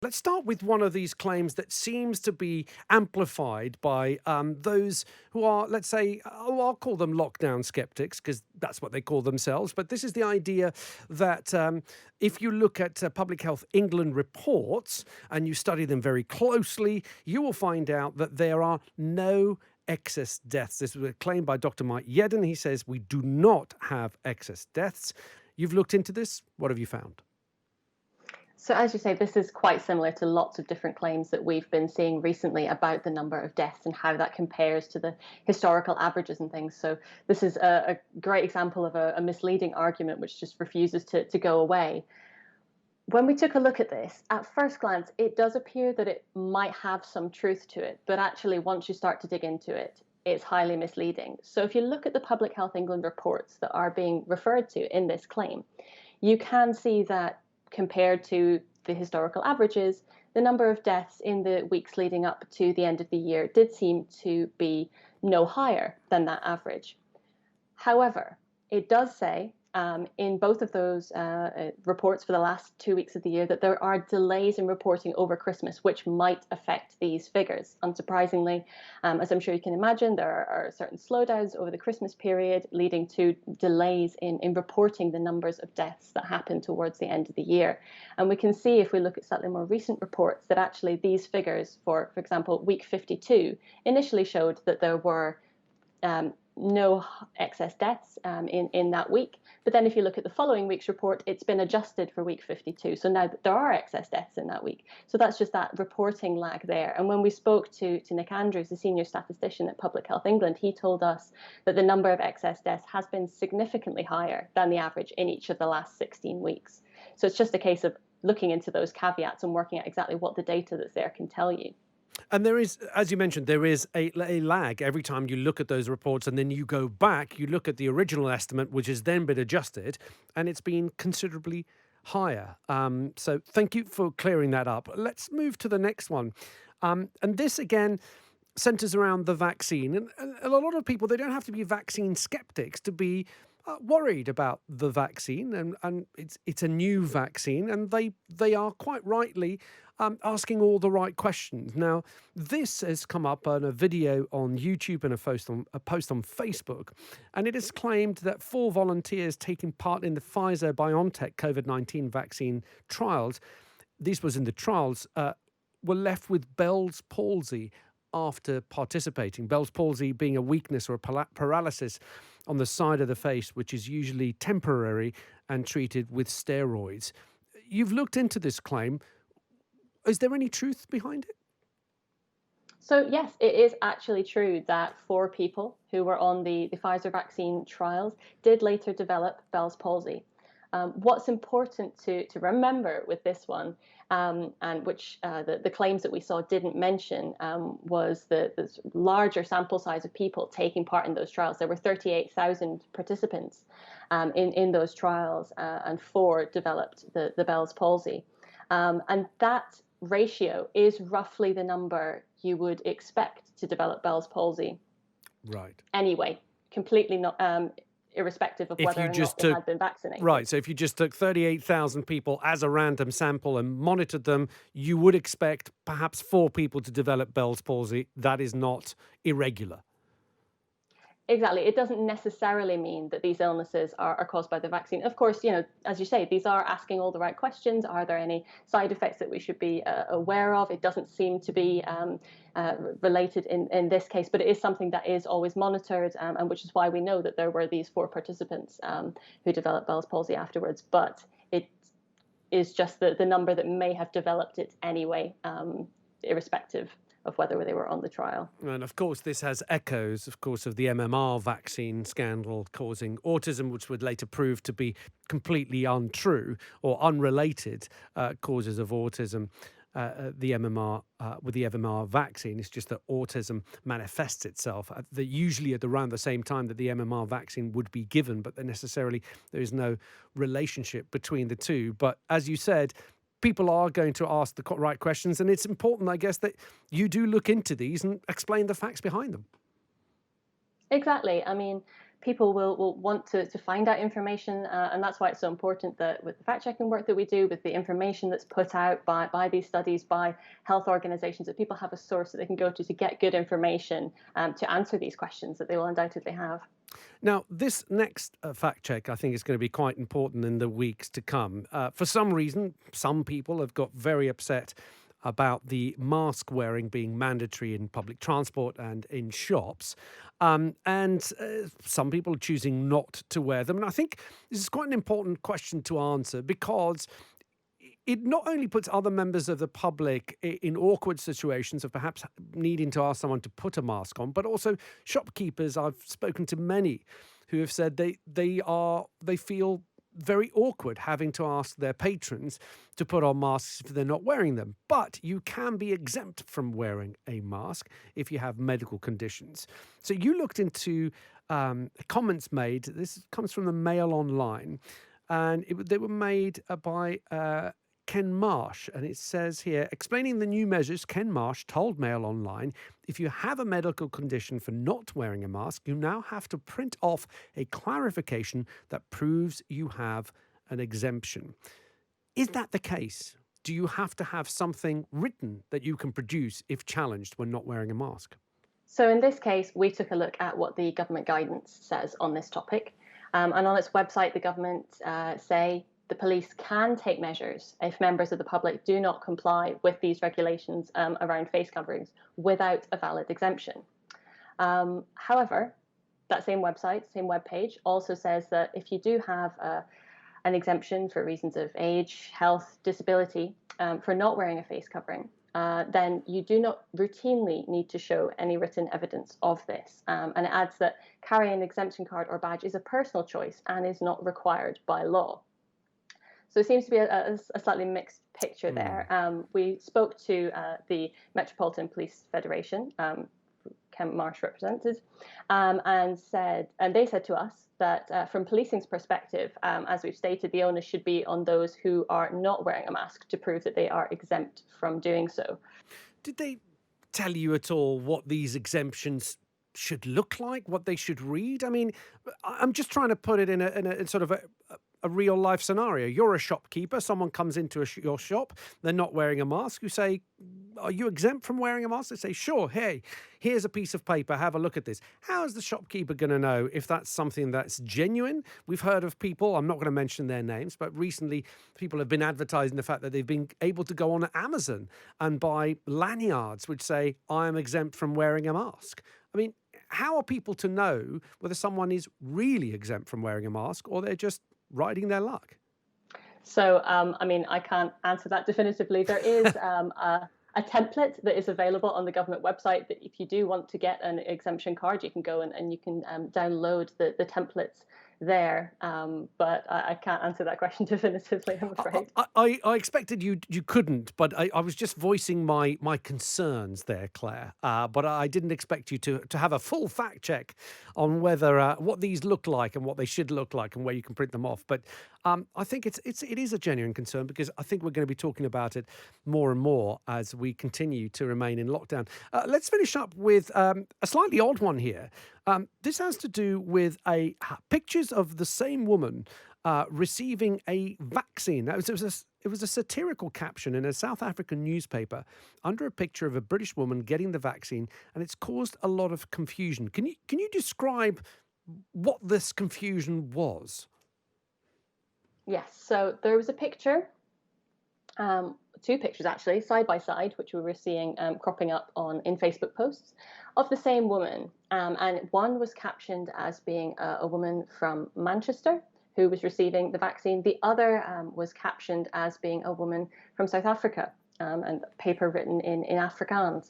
Let's start with one of these claims that seems to be amplified by those who are, let's say, I'll call them lockdown skeptics, because that's what they call themselves. But this is the idea that if you look at Public Health England reports and you study them very closely, you will find out that there are no excess deaths. This was a claim by Dr. Mike Yedden. He says we do not have excess deaths. You've looked into this. What have you found? So as you say, this is quite similar to lots of different claims that we've been seeing recently about the number of deaths and how that compares to the historical averages and things. So this is a great example of a misleading argument which just refuses to go away. When we took a look at this, at first glance, it does appear that it might have some truth to it, but actually once you start to dig into it, it's highly misleading. So if you look at the Public Health England reports that are being referred to in this claim, you can see that compared to the historical averages, the number of deaths in the weeks leading up to the end of the year did seem to be no higher than that average. However, it does say in both of those reports for the last 2 weeks of the year that there are delays in reporting over Christmas, which might affect these figures. Unsurprisingly, as I'm sure you can imagine, there are certain slowdowns over the Christmas period, leading to delays in reporting the numbers of deaths that happen towards the end of the year. And we can see, if we look at slightly more recent reports, that actually these figures, for example, week 52, initially showed that there were no excess deaths in that week. But then if you look at the following week's report, it's been adjusted for week 52. So now there are excess deaths in that week. So that's just that reporting lag there. And when we spoke to Nick Andrews, the senior statistician at Public Health England, he told us that the number of excess deaths has been significantly higher than the average in each of the last 16 weeks. So it's just a case of looking into those caveats and working out exactly what the data that's there can tell you. And there is, as you mentioned, there is a lag every time you look at those reports, and then you go back, you look at the original estimate, which has then been adjusted, and it's been considerably higher. So thank you for clearing that up. Let's move to the next one. And this, again, centers around the vaccine. And a lot of people, they don't have to be vaccine skeptics to be worried about the vaccine, and it's a new vaccine, and they are quite rightly asking all the right questions. Now, this has come up on a video on YouTube and a post on Facebook, and it is claimed that 4 volunteers taking part in the Pfizer-BioNTech COVID-19 vaccine trials, this was in the trials, were left with Bell's palsy after participating. Bell's palsy being a weakness or a paralysis on the side of the face, which is usually temporary and treated with steroids. You've looked into this claim. Is there any truth behind it? So yes, it is actually true that 4 people who were on the Pfizer vaccine trials did later develop Bell's palsy. What's important to remember with this one, and which the claims that we saw didn't mention, was the larger sample size of people taking part in those trials. There were 38,000 participants in those trials, and 4 developed the Bell's palsy. And that ratio is roughly the number you would expect to develop Bell's palsy. Right. Anyway, completely not irrespective of whether or not they had been vaccinated. Right. So if you just took 38,000 people as a random sample and monitored them, you would expect perhaps 4 people to develop Bell's palsy. That is not irregular. Exactly. It doesn't necessarily mean that these illnesses are caused by the vaccine. Of course, as you say, these are asking all the right questions. Are there any side effects that we should be aware of? It doesn't seem to be related in this case, but it is something that is always monitored, and which is why we know that there were these 4 participants who developed Bell's palsy afterwards. But it is just the number that may have developed it anyway, irrespective of whether they were on the trial. And of course, this has echoes, of course, of the MMR vaccine scandal causing autism, which would later prove to be completely untrue or unrelated causes of autism. The MMR with the MMR vaccine, it's just that autism manifests itself usually at around the same time that the MMR vaccine would be given, but necessarily there is no relationship between the two. But as you said, people are going to ask the right questions, and it's important, I guess, that you do look into these and explain the facts behind them. Exactly. I mean, people will want to find out information, and that's why it's so important that with the fact-checking work that we do, with the information that's put out by these studies, by health organizations, that people have a source that they can go to get good information to answer these questions that they will undoubtedly have. Now, this next fact check, I think, is going to be quite important in the weeks to come. For some reason, some people have got very upset about the mask wearing being mandatory in public transport and in shops. And some people are choosing not to wear them. And I think this is quite an important question to answer because it not only puts other members of the public in awkward situations of perhaps needing to ask someone to put a mask on, but also shopkeepers. I've spoken to many who have said they feel very awkward having to ask their patrons to put on masks if they're not wearing them. But you can be exempt from wearing a mask if you have medical conditions. So you looked into comments made. This comes from the Mail Online, and they were made by Ken Marsh, and it says here, explaining the new measures, Ken Marsh told Mail Online, if you have a medical condition for not wearing a mask, you now have to print off a clarification that proves you have an exemption. Is that the case? Do you have to have something written that you can produce if challenged when not wearing a mask? So in this case, we took a look at what the government guidance says on this topic. And on its website, the government say the police can take measures if members of the public do not comply with these regulations around face coverings without a valid exemption. However, that same website, same webpage, also says that if you do have an exemption for reasons of age, health, disability, for not wearing a face covering, then you do not routinely need to show any written evidence of this. And it adds that carrying an exemption card or badge is a personal choice and is not required by law. So it seems to be a slightly mixed picture there. We spoke to the Metropolitan Police Federation, Ken Marsh represented, and they said to us that from policing's perspective, as we've stated, the onus should be on those who are not wearing a mask to prove that they are exempt from doing so. Did they tell you at all what these exemptions should look like, what they should read? I mean, I'm just trying to put it in sort of a real life scenario. You're a shopkeeper. Someone comes into your shop. They're not wearing a mask. You say, are you exempt from wearing a mask? They say, sure. Hey, here's a piece of paper. Have a look at this. How is the shopkeeper going to know if that's something that's genuine? We've heard of people, I'm not going to mention their names, but recently people have been advertising the fact that they've been able to go on Amazon and buy lanyards which say, I am exempt from wearing a mask. I mean, how are people to know whether someone is really exempt from wearing a mask or they're just riding their luck? So, I mean, I can't answer that definitively. There is a template that is available on the government website that if you do want to get an exemption card, you can go and you can download the templates there. But I can't answer that question definitively, I'm afraid. I expected you couldn't, but I was just voicing my concerns there, Claire. But I didn't expect you to have a full fact check on whether what these look like and what they should look like and where you can print them off. But I think it is a genuine concern because I think we're going to be talking about it more and more as we continue to remain in lockdown. Let's finish up with a slightly odd one here. This has to do with pictures of the same woman receiving a vaccine. It was a satirical caption in a South African newspaper under a picture of a British woman getting the vaccine, and it's caused a lot of confusion. Can you describe what this confusion was? Yes, so there was a picture, two pictures actually, side by side, which we were seeing cropping up in Facebook posts of the same woman. And one was captioned as being a woman from Manchester who was receiving the vaccine. The other was captioned as being a woman from South Africa, and paper written in Afrikaans,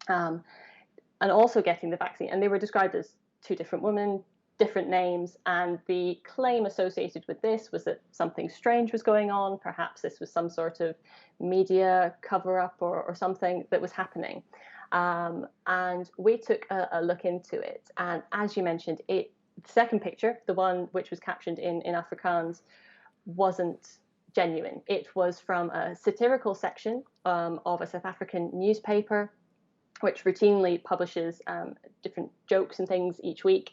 and also getting the vaccine. And they were described as two different women, different names, and the claim associated with this was that something strange was going on. Perhaps this was some sort of media cover-up or something that was happening. And we took a look into it. And as you mentioned, the second picture, the one which was captioned in Afrikaans, wasn't genuine. It was from a satirical section of a South African newspaper, which routinely publishes different jokes and things each week.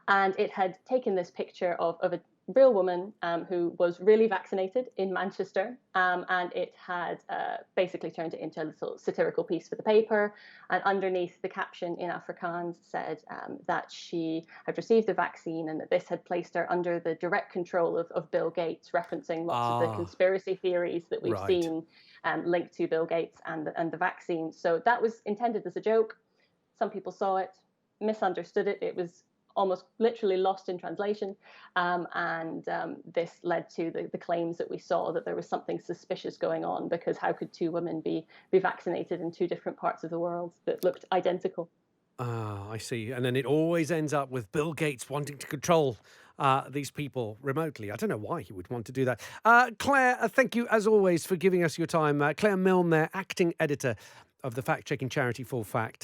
And it had taken this picture of a real woman who was really vaccinated in Manchester, and it had basically turned it into a little satirical piece for the paper. And underneath, the caption in Afrikaans said that she had received the vaccine and that this had placed her under the direct control of Bill Gates, referencing lots of the Ah, conspiracy theories that we've right. seen linked to Bill Gates and the vaccine. So that was intended as a joke. Some people saw it, misunderstood it. It was almost literally lost in translation. And this led to the claims that we saw that there was something suspicious going on, because how could two women be vaccinated in two different parts of the world that looked identical? Ah, I see. And then it always ends up with Bill Gates wanting to control these people remotely. I don't know why he would want to do that. Claire, thank you as always for giving us your time. Claire Milne, there, acting editor of the fact checking charity Full Fact.